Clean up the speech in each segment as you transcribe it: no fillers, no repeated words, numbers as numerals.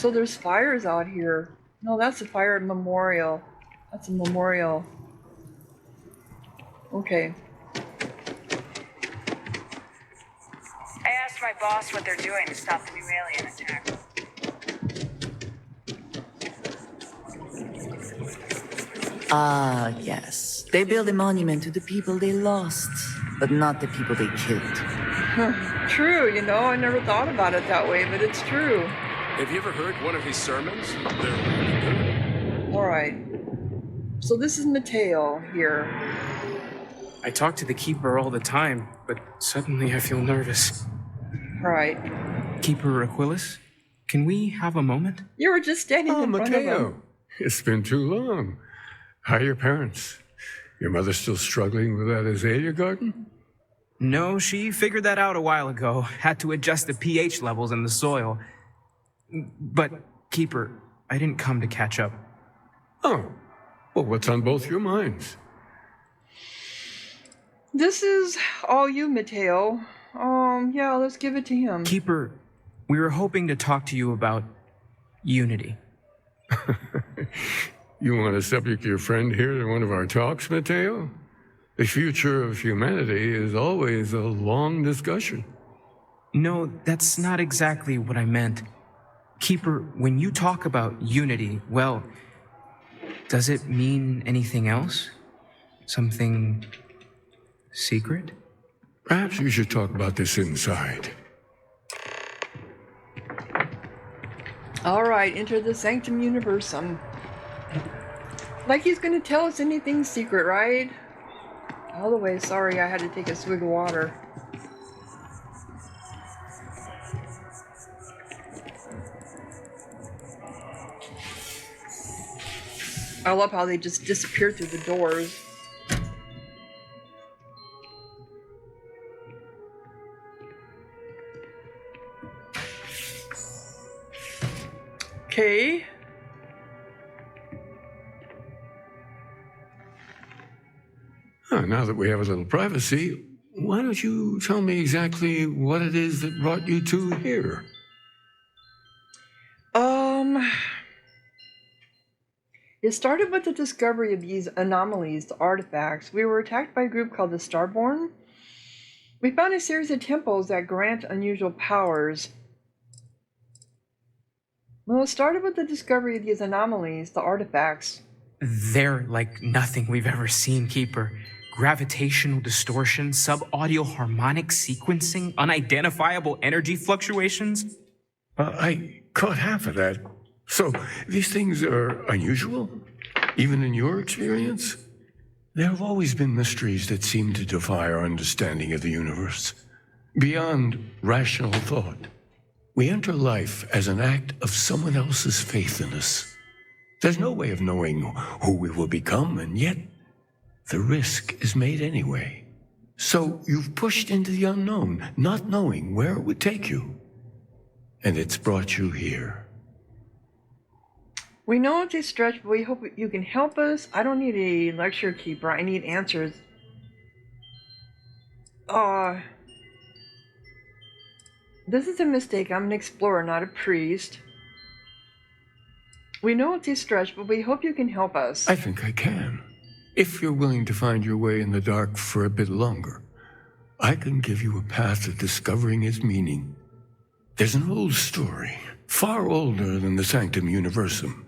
so there's fires out here. No, that's a fire memorial. That's a memorial. Okay. I asked my boss what they're doing to stop the new alien attack. Ah, yes. They build a monument to the people they lost, but not the people they killed. True, you know, I never thought about it that way, but it's true. Have you ever heard one of his sermons? They're really good. Alright. So this is Mateo here. I talk to the Keeper all the time, but suddenly I feel nervous. Right. Keeper Aquilus, can we have a moment? You were just standing in front of him. It's been too long. How are your parents? Your mother still struggling with that azalea garden? No, she figured that out a while ago. Had to adjust the pH levels in the soil. But, Keeper, I didn't come to catch up. Oh, well, what's on both your minds? This is all you, Mateo. Yeah, let's give it to him. Keeper, we were hoping to talk to you about unity. You want to subject your friend here to one of our talks, Mateo? The future of humanity is always a long discussion. No, that's not exactly what I meant. Keeper, when you talk about unity, well, does it mean anything else? Something secret? Perhaps you should talk about this inside. All right, enter the Sanctum Universum. Like he's going to tell us anything secret, right? All the way, sorry, I had to take a swig of water. I love how they just disappear through the doors. Okay. Now that we have a little privacy, why don't you tell me exactly what it is that brought you two here? It started with the discovery of these anomalies, the artifacts. We were attacked by a group called the Starborn. We found a series of temples that grant unusual powers. Well, it started with the discovery of these anomalies, the artifacts. They're like nothing we've ever seen, Keeper. Gravitational distortion, sub-audio harmonic sequencing, unidentifiable energy fluctuations. I caught half of that. So, these things are unusual? Even in your experience? There have always been mysteries that seem to defy our understanding of the universe. Beyond rational thought, we enter life as an act of someone else's faith in us. There's no way of knowing who we will become, and yet the risk is made anyway. So you've pushed into the unknown, not knowing where it would take you. And it's brought you here. We know it's a stretch, but we hope you can help us. I don't need a lecture, Keeper. I need answers. This is a mistake. I'm an explorer, not a priest. We know it's a stretch, but we hope you can help us. I think I can. If you're willing to find your way in the dark for a bit longer, I can give you a path to discovering its meaning. There's an old story, far older than the Sanctum Universum,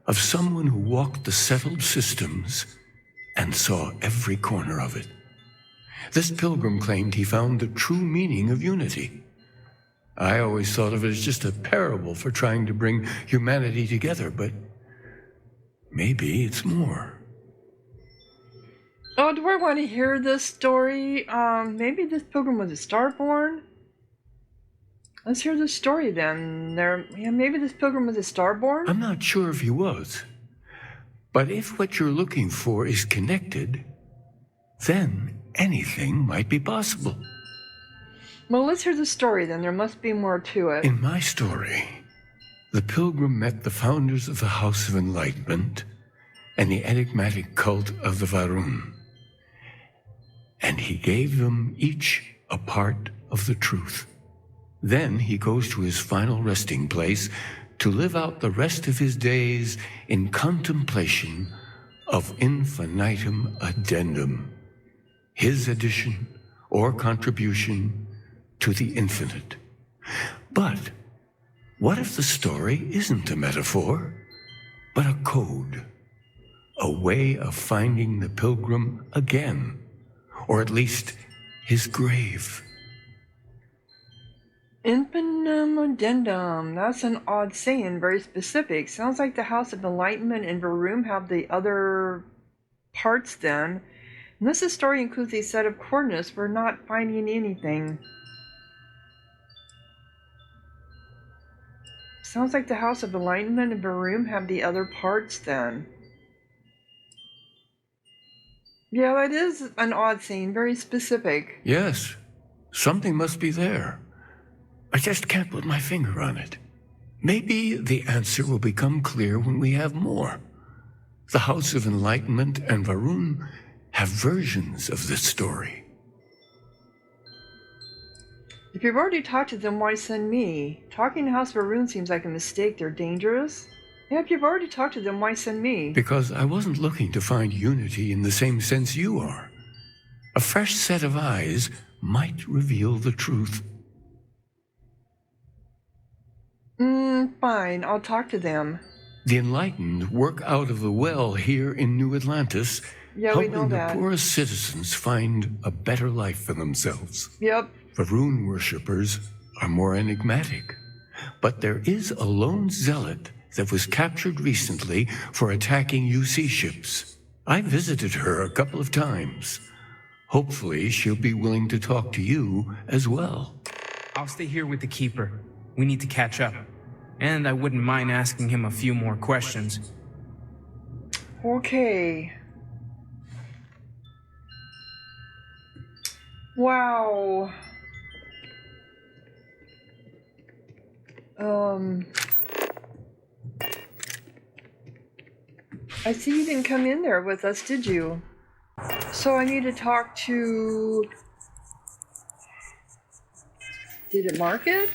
of someone who walked the settled systems and saw every corner of it. This pilgrim claimed he found the true meaning of unity. I always thought of it as just a parable for trying to bring humanity together, but maybe it's more. Oh, do I want to hear this story? Maybe this pilgrim was a Starborn? Let's hear the story then. Maybe this pilgrim was a Starborn? I'm not sure if he was. But if what you're looking for is connected, then anything might be possible. Well, let's hear the story then. There must be more to it. In my story, the pilgrim met the founders of the House of Enlightenment and the enigmatic cult of the Va'Ruun. And he gave them each a part of the truth. Then he goes to his final resting place to live out the rest of his days in contemplation of infinitum addendum, his addition or contribution to the infinite. But what if the story isn't a metaphor, but a code, a way of finding the pilgrim again, or at least his grave? Infinitum addendum. That's an odd saying, very specific. Sounds like the House of Enlightenment and Va'Ruun have the other parts then. Unless the story includes a set of coordinates, we're not finding anything. Sounds like the House of Enlightenment and Va'Ruun have the other parts then. Yeah, that is an odd saying, very specific. Yes, something must be there. I just can't put my finger on it. Maybe the answer will become clear when we have more. The House of Enlightenment and Va'Ruun have versions of this story. If you've already talked to them, why send me? Talking to House Va'Ruun seems like a mistake. They're dangerous. Yeah, if you've already talked to them, why send me? Because I wasn't looking to find unity in the same sense you are. A fresh set of eyes might reveal the truth. Fine. I'll talk to them. The enlightened work out of the well here in New Atlantis, Yeah, we know helping the that. poorest citizens find a better life for themselves. Yep. Va'Ruun worshippers are more enigmatic, but there is a lone zealot that was captured recently for attacking UC ships. I visited her a couple of times. Hopefully she'll be willing to talk to you as well. I'll stay here with the Keeper. We need to catch up. And I wouldn't mind asking him a few more questions. Okay. Wow. I see you didn't come in there with us, did you? So I need to talk to... Did it mark it?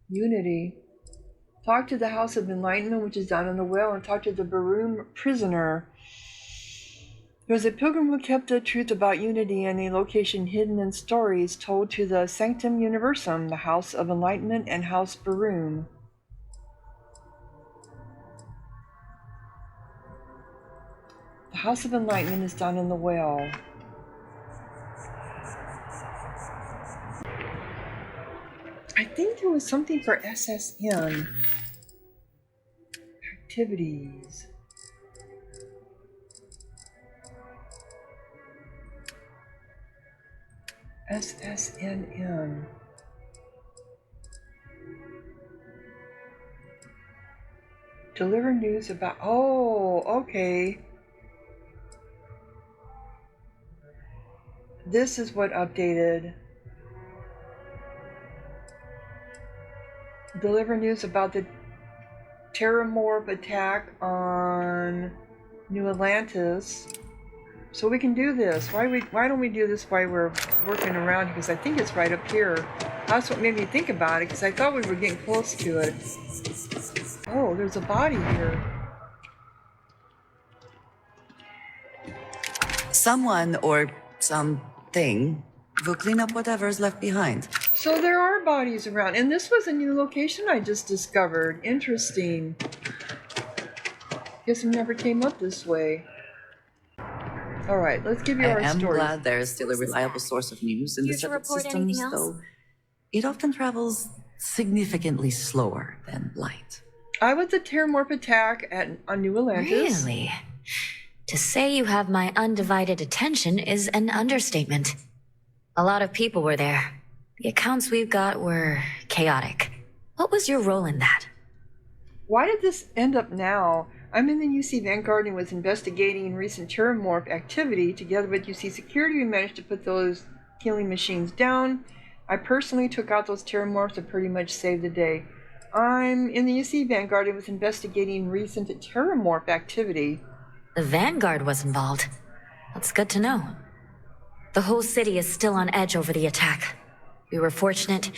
Unity. Talk to the House of Enlightenment, which is down in the well, and talk to the Va'Ruun prisoner. There was a pilgrim who kept the truth about unity and a location hidden in stories told to the Sanctum Universum, the House of Enlightenment and House Va'Ruun. The House of Enlightenment is down in the well. I think there was something for SSN. Activities. SSNN. Deliver news about... Oh, okay. This is what updated. Deliver news about the Terramorph attack on New Atlantis. So we can do this. Why don't we do this while we're working around? Because I think it's right up here. That's what made me think about it, because I thought we were getting close to it. Oh, there's a body here. Someone or something will clean up whatever's left behind. So there are bodies around, and this was a new location I just discovered. Interesting. Guess it never came up this way. All right, let's give you our I am story. glad there's still a reliable source of news in the Here to separate report systems, anything else? though it often travels significantly slower than light. I was the Terramorph attack on New Atlantis. Really? To say you have my undivided attention is an understatement. A lot of people were there. The accounts we've got were chaotic. What was your role in that? Why did this end up now? I'm in the UC Vanguard and was investigating recent Terramorph activity. Together with UC Security, we managed to put those killing machines down. I personally took out those Terramorphs and pretty much saved the day. I'm in the UC Vanguard and was investigating recent Terramorph activity. The Vanguard was involved. That's good to know. The whole city is still on edge over the attack. We were fortunate,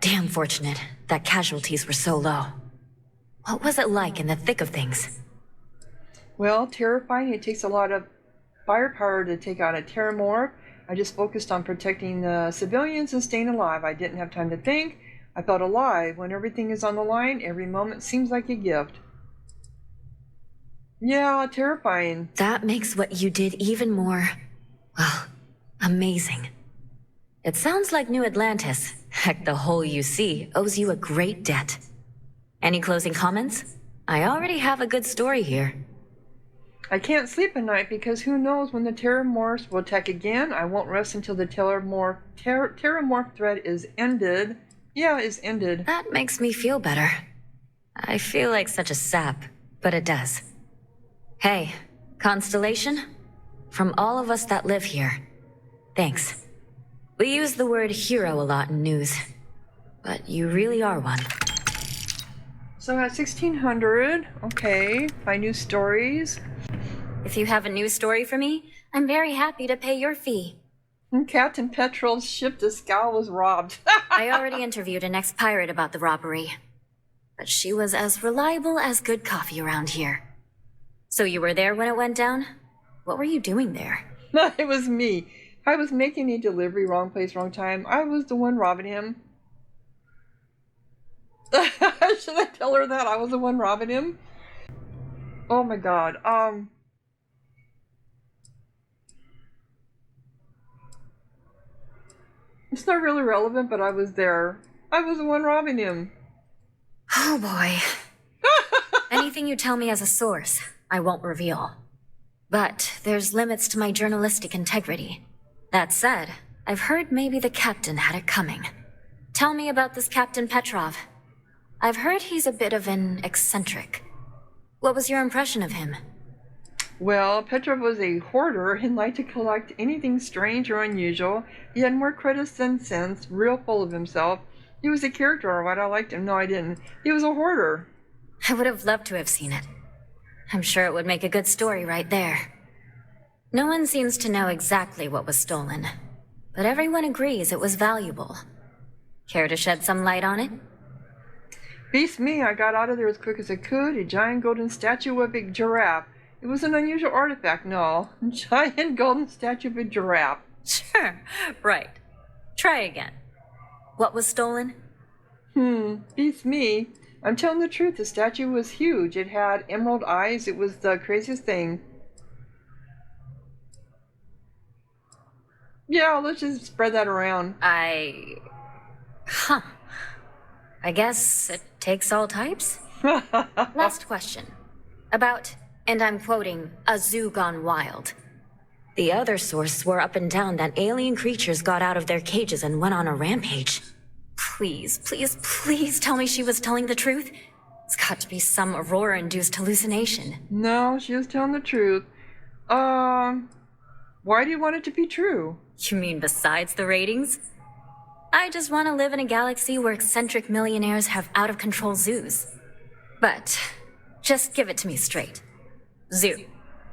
damn fortunate, that casualties were so low. What was it like in the thick of things? Well, terrifying. It takes a lot of firepower to take out a terramorph. I just focused on protecting the civilians and staying alive. I didn't have time to think. I felt alive. When everything is on the line, every moment seems like a gift. Yeah, terrifying. That makes what you did even more, well, amazing. It sounds like New Atlantis, heck, the whole UC, owes you a great debt. Any closing comments? I already have a good story here. I can't sleep at night because who knows when the terramorphs will attack again. I won't rest until the terramorph threat is ended. Yeah, is ended. That makes me feel better. I feel like such a sap, but it does. Hey, Constellation? From all of us that live here, thanks. We use the word hero a lot in news, but you really are one. So at 1600, okay, find new stories. If you have a news story for me, I'm very happy to pay your fee. Captain Petrov's ship, the Scow, was robbed. I already interviewed an ex-pirate about the robbery, but she was as reliable as good coffee around here. So you were there when it went down? What were you doing there? It was me. I was making a delivery, wrong place, wrong time. I was the one robbing him. Should I tell her that I was the one robbing him? Oh my god. It's not really relevant, but I was there. I was the one robbing him. Oh boy. Anything you tell me as a source, I won't reveal. But there's limits to my journalistic integrity. That said, I've heard maybe the captain had it coming. Tell me about this Captain Petrov. I've heard he's a bit of an eccentric. What was your impression of him? Well, Petrov was a hoarder and liked to collect anything strange or unusual. He had more credits than sense, real full of himself. He was a character, alright. I liked him. No, I didn't. He was a hoarder. I would have loved to have seen it. I'm sure it would make a good story right there. No one seems to know exactly what was stolen, but everyone agrees it was valuable. Care to shed some light on it? Beats me, I got out of there as quick as I could. A giant golden statue of a giraffe. It was an unusual artifact, no. Giant golden statue of a giraffe. Sure, right. Try again. What was stolen? Beats me. I'm telling the truth, the statue was huge. It had emerald eyes. It was the craziest thing. Yeah, let's just spread that around. I guess it takes all types? Last question. About, and I'm quoting, a zoo gone wild. The other source swore up and down that alien creatures got out of their cages and went on a rampage. Please, please, please tell me she was telling the truth. It's got to be some Aurora-induced hallucination. No, she was telling the truth. Why do you want it to be true? You mean besides the ratings? I just want to live in a galaxy where eccentric millionaires have out-of-control zoos. But just give it to me straight. Zoo.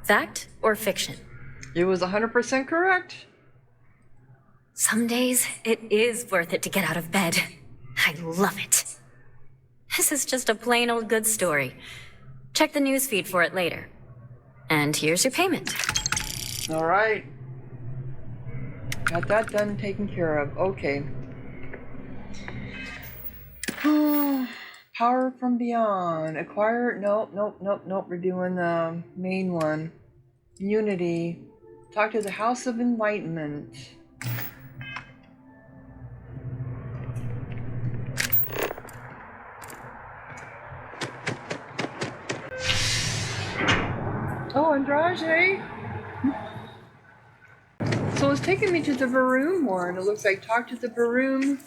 Fact or fiction? It was 100% correct. Some days, it is worth it to get out of bed. I love it. This is just a plain old good story. Check the newsfeed for it later. And here's your payment. All right. Got that done and taken care of. Okay. Power from beyond. Acquire. Nope. We're doing the main one. Unity. Talk to the House of Enlightenment. Oh, Andrade. So it's taking me to the Va'Ruun one. It looks like talk to the Va'Ruun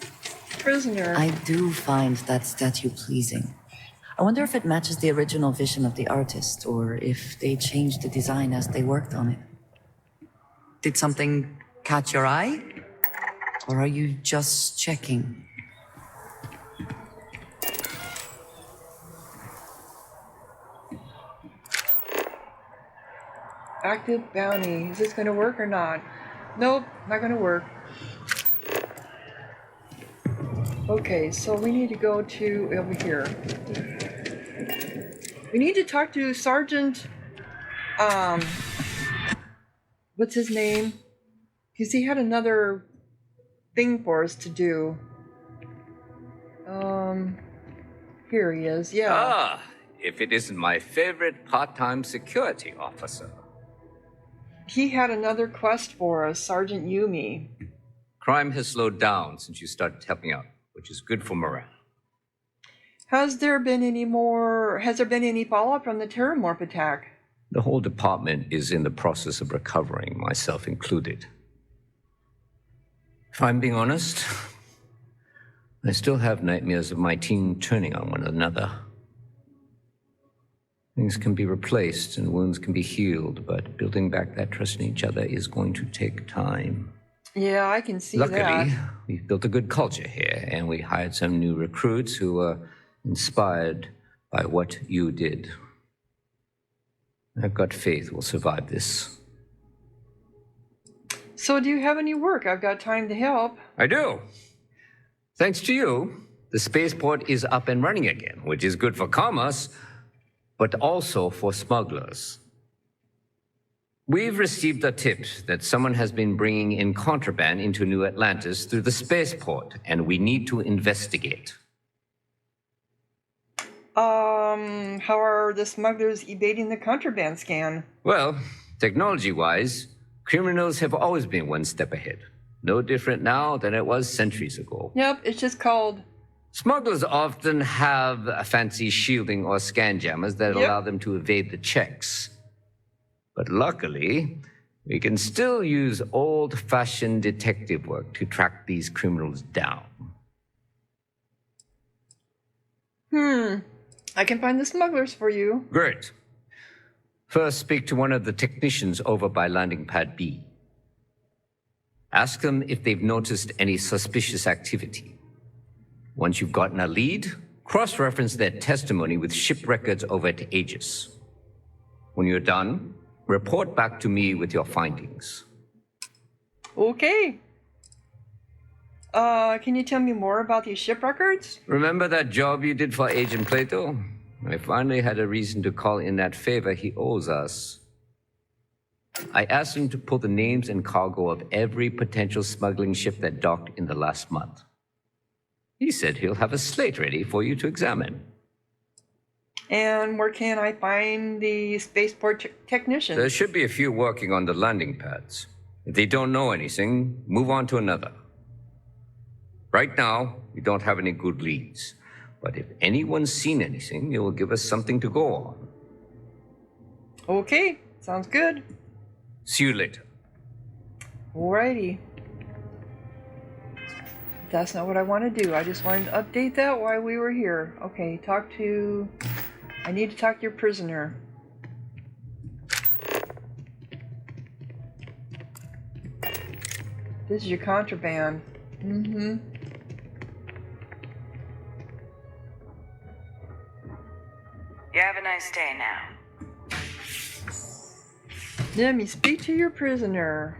prisoner. I do find that statue pleasing. I wonder if it matches the original vision of the artist, or if they changed the design as they worked on it. Did something catch your eye? Or are you just checking? Active bounty. Is this going to work or not? Nope, not going to work. Okay, so we need to go to over here. We need to talk to Sergeant, what's his name? Because he had another thing for us to do. Here he is, yeah. Ah, if it isn't my favorite part-time security officer. He had another quest for us, Sergeant Yumi. Crime has slowed down since you started helping out, which is good for morale. Has there been any fallout from the Terramorph attack? The whole department is in the process of recovering, myself included. If I'm being honest, I still have nightmares of my team turning on one another. Things can be replaced and wounds can be healed, but building back that trust in each other is going to take time. Yeah, I can see Luckily, that. we've built a good culture here, and we hired some new recruits who were inspired by what you did. I've got faith we'll survive this. So do you have any work? I've got time to help. I do. Thanks to you, the spaceport is up and running again, which is good for commerce, but also for smugglers. We've received a tip that someone has been bringing in contraband into New Atlantis through the spaceport, and we need to investigate. How are the smugglers evading the contraband scan? Well, technology-wise, criminals have always been one step ahead. No different now than it was centuries ago. Yep, it's just called... Smugglers often have a fancy shielding or scan jammers that allow them to evade the checks. But luckily, we can still use old-fashioned detective work to track these criminals down. I can find the smugglers for you. Great. First, speak to one of the technicians over by landing pad B. Ask them if they've noticed any suspicious activity. Once you've gotten a lead, cross-reference their testimony with ship records over at Aegis. When you're done, report back to me with your findings. Okay. Can you tell me more about these ship records? Remember that job you did for Agent Plato? I finally had a reason to call in that favor he owes us. I asked him to pull the names and cargo of every potential smuggling ship that docked in the last month. He said he'll have a slate ready for you to examine. And where can I find the spaceport technicians? There should be a few working on the landing pads. If they don't know anything, move on to another. Right now, we don't have any good leads. But if anyone's seen anything, it will give us something to go on. Okay, sounds good. See you later. Alrighty. That's not what I want to do. I just wanted to update that while we were here. Okay, I need to talk to your prisoner. This is your contraband. You have a nice day now. Let me speak to your prisoner.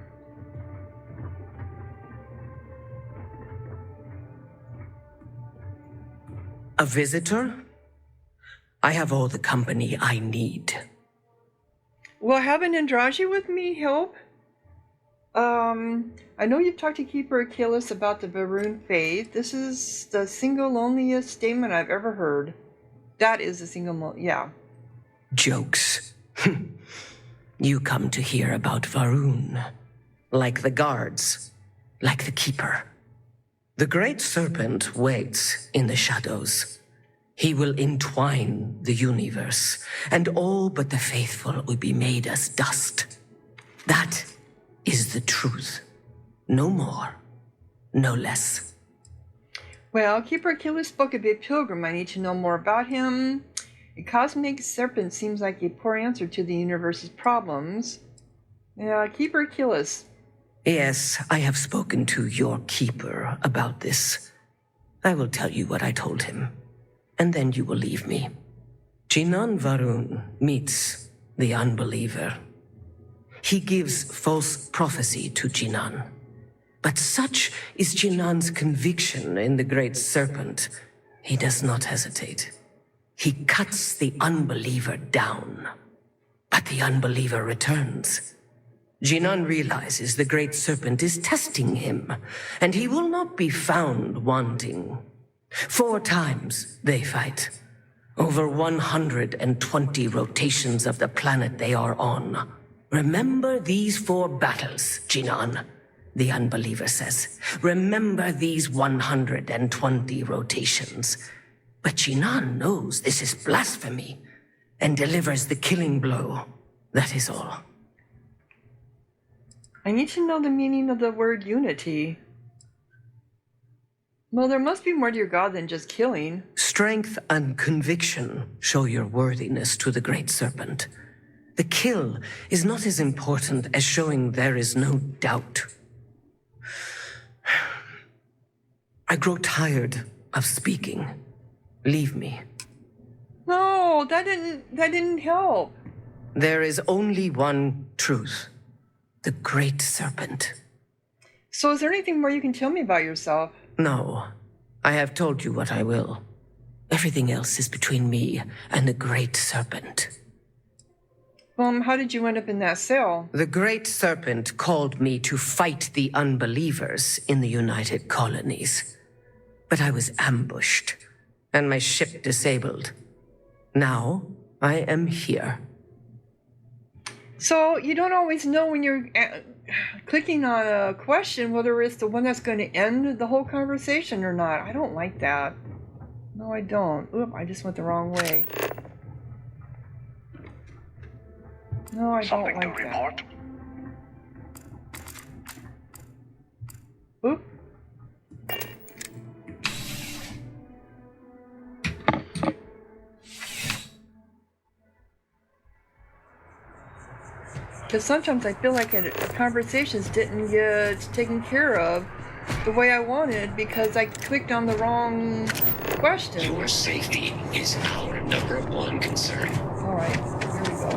A visitor? I have all the company I need. Will having Andraji with me help? I know you've talked to Keeper Achilles about the Va'Ruun faith. This is the single loneliest statement I've ever heard. That is the single yeah. Jokes. You come to hear about Va'Ruun. Like the guards. Like the Keeper. The Great Serpent waits in the shadows. He will entwine the universe, and all but the faithful will be made as dust. That is the truth. No more, no less. Well, Keeper Achilles spoke of a pilgrim. I need to know more about him. A cosmic serpent seems like a poor answer to the universe's problems. Yeah, Keeper Achilles. Yes, I have spoken to your Keeper about this. I will tell you what I told him, and then you will leave me. Jinan Va'Ruun meets the unbeliever. He gives false prophecy to Jinan. But such is Jinan's conviction in the Great Serpent, he does not hesitate. He cuts the unbeliever down, but the unbeliever returns. Jinan realizes the Great Serpent is testing him, and he will not be found wanting. 4 times they fight. Over 120 rotations of the planet they are on. Remember these 4 battles, Jinan, the unbeliever says. Remember these 120 rotations. But Jinan knows this is blasphemy and delivers the killing blow. That is all. I need to know the meaning of the word unity. Well, there must be more to your god than just killing. Strength and conviction show your worthiness to the Great Serpent. The kill is not as important as showing there is no doubt. I grow tired of speaking. Leave me. No, that didn't help. There is only one truth. The Great Serpent. So is there anything more you can tell me about yourself? No. I have told you what I will. Everything else is between me and the Great Serpent. How did you end up in that cell? The Great Serpent called me to fight the unbelievers in the United Colonies. But I was ambushed, and my ship disabled. Now, I am here. So you don't always know when you're clicking on a question whether it's the one that's going to end the whole conversation or not. I don't like that. No, I don't. Oop, I just went the wrong way. No, I don't like that. Oop. Because sometimes I feel like conversations didn't get taken care of the way I wanted because I clicked on the wrong question. Your safety is our #1 concern. Alright, here we go.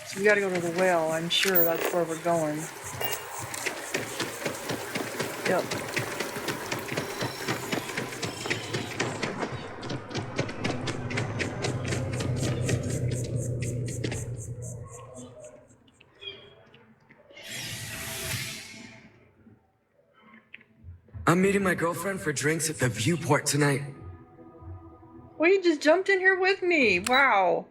So we gotta go to the well, I'm sure that's where we're going. Yep. I'm meeting my girlfriend for drinks at the Viewport tonight. Well, you just jumped in here with me. Wow.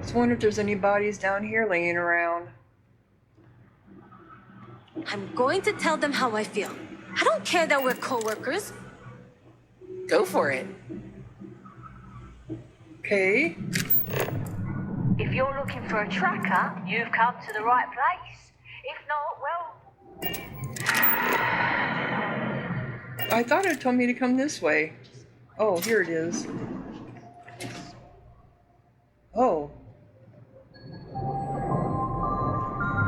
Just wonder if there's any bodies down here laying around. I'm going to tell them how I feel. I don't care that we're co-workers. Go for it. Okay. If you're looking for a tracker, you've come to the right place. If not, well... I thought it told me to come this way. Oh, here it is. Oh.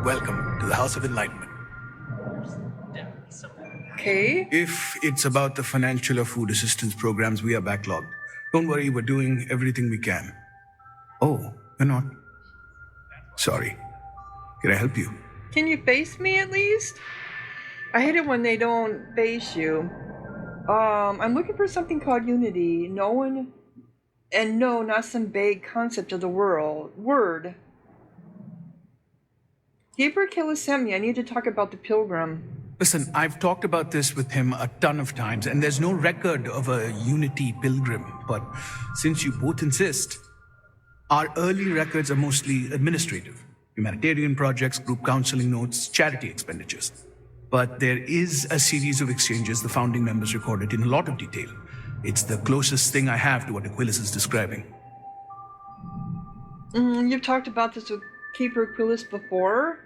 Welcome to the House of Enlightenment. Okay. If it's about the financial or food assistance programs, we are backlogged. Don't worry, we're doing everything we can. Oh, we're not. Sorry. Can I help you? Can you face me at least? I hate it when they don't face you. I'm looking for something called unity. No, not some vague concept of the word. Gabriel Killa sent me. I need to talk about the pilgrim. Listen, I've talked about this with him a ton of times, and there's no record of a unity pilgrim. But since you both insist, our early records are mostly administrative. Humanitarian projects, group counseling notes, charity expenditures. But there is a series of exchanges the founding members recorded in a lot of detail. It's the closest thing I have to what Aquilas is describing. You've talked about this with Keeper Aquilas before?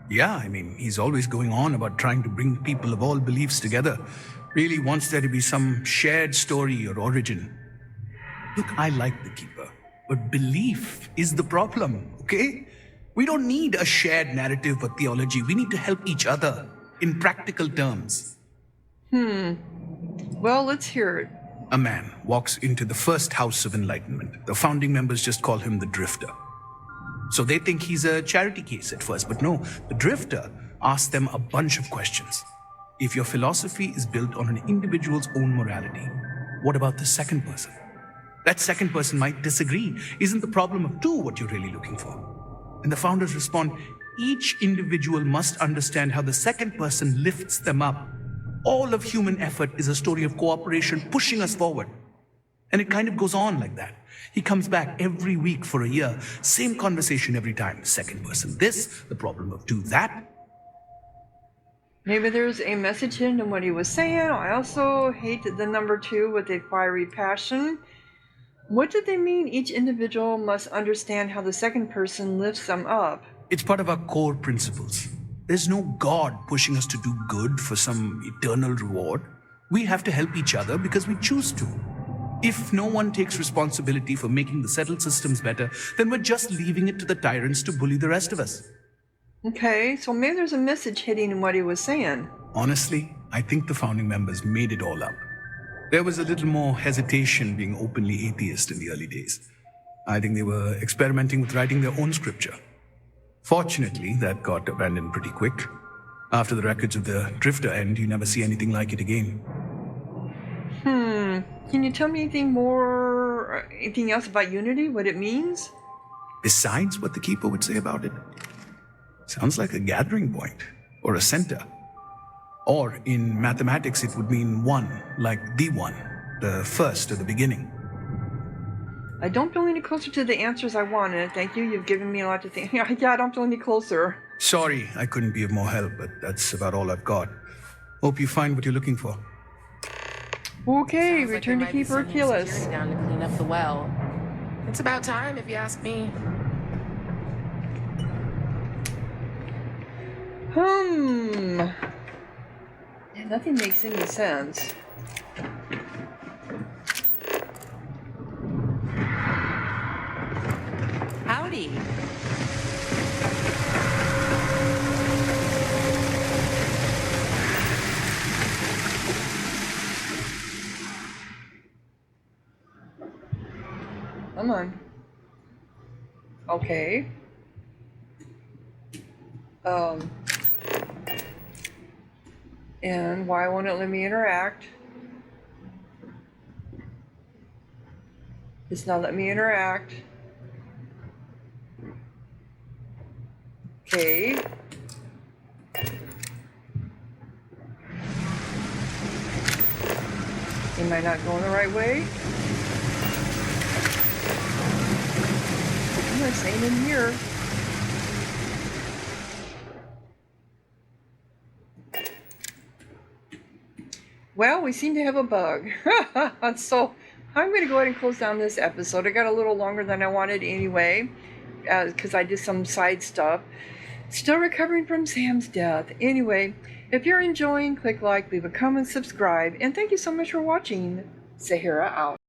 Yeah, I mean, he's always going on about trying to bring people of all beliefs together. Really wants there to be some shared story or origin. Look, I like the Keeper, but belief is the problem, okay? We don't need a shared narrative or theology. We need to help each other in practical terms. Well, let's hear it. A man walks into the first House of Enlightenment. The founding members just call him the Drifter. So they think he's a charity case at first, but no, the Drifter asks them a bunch of questions. If your philosophy is built on an individual's own morality, what about the second person? That second person might disagree. Isn't the problem of two what you're really looking for? And the founders respond, each individual must understand how the second person lifts them up. All of human effort is a story of cooperation pushing us forward. And it kind of goes on like that. He comes back every week for a year. Same conversation every time. Second person this, the problem of two that. Maybe there's a message hidden in what he was saying. I also hate the number 2 with a fiery passion. What did they mean each individual must understand how the second person lifts them up? It's part of our core principles. There's no God pushing us to do good for some eternal reward. We have to help each other because we choose to. If no one takes responsibility for making the settled systems better, then we're just leaving it to the tyrants to bully the rest of us. Okay, so maybe there's a message hidden in what he was saying. Honestly, I think the founding members made it all up. There was a little more hesitation being openly atheist in the early days. I think they were experimenting with writing their own scripture. Fortunately, that got abandoned pretty quick. After the records of the Drifter end, you never see anything like it again. Can you tell me anything else about Unity, what it means? Besides what the Keeper would say about it? Sounds like a gathering point, or a center. Or in mathematics, it would mean one, like the one, the first or the beginning. I don't feel any closer to the answers I wanted. Thank you, you've given me a lot to think. Yeah, I don't feel any closer. Sorry, I couldn't be of more help, but that's about all I've got. Hope you find what you're looking for. Okay, Sounds return like to there Keeper might be some new Achilles. security down to clean up the well. It's about time, if you ask me. Yeah, nothing makes any sense. Howdy. Come on. Okay. And why won't it let me interact? It's not letting me interact. Okay. Am I not going the right way? What am I saying in here? Well, we seem to have a bug. So I'm going to go ahead and close down this episode. I got a little longer than I wanted anyway, because I did some side stuff. Still recovering from Sam's death. Anyway, if you're enjoying, click like, leave a comment, subscribe, and thank you so much for watching. Sahara out.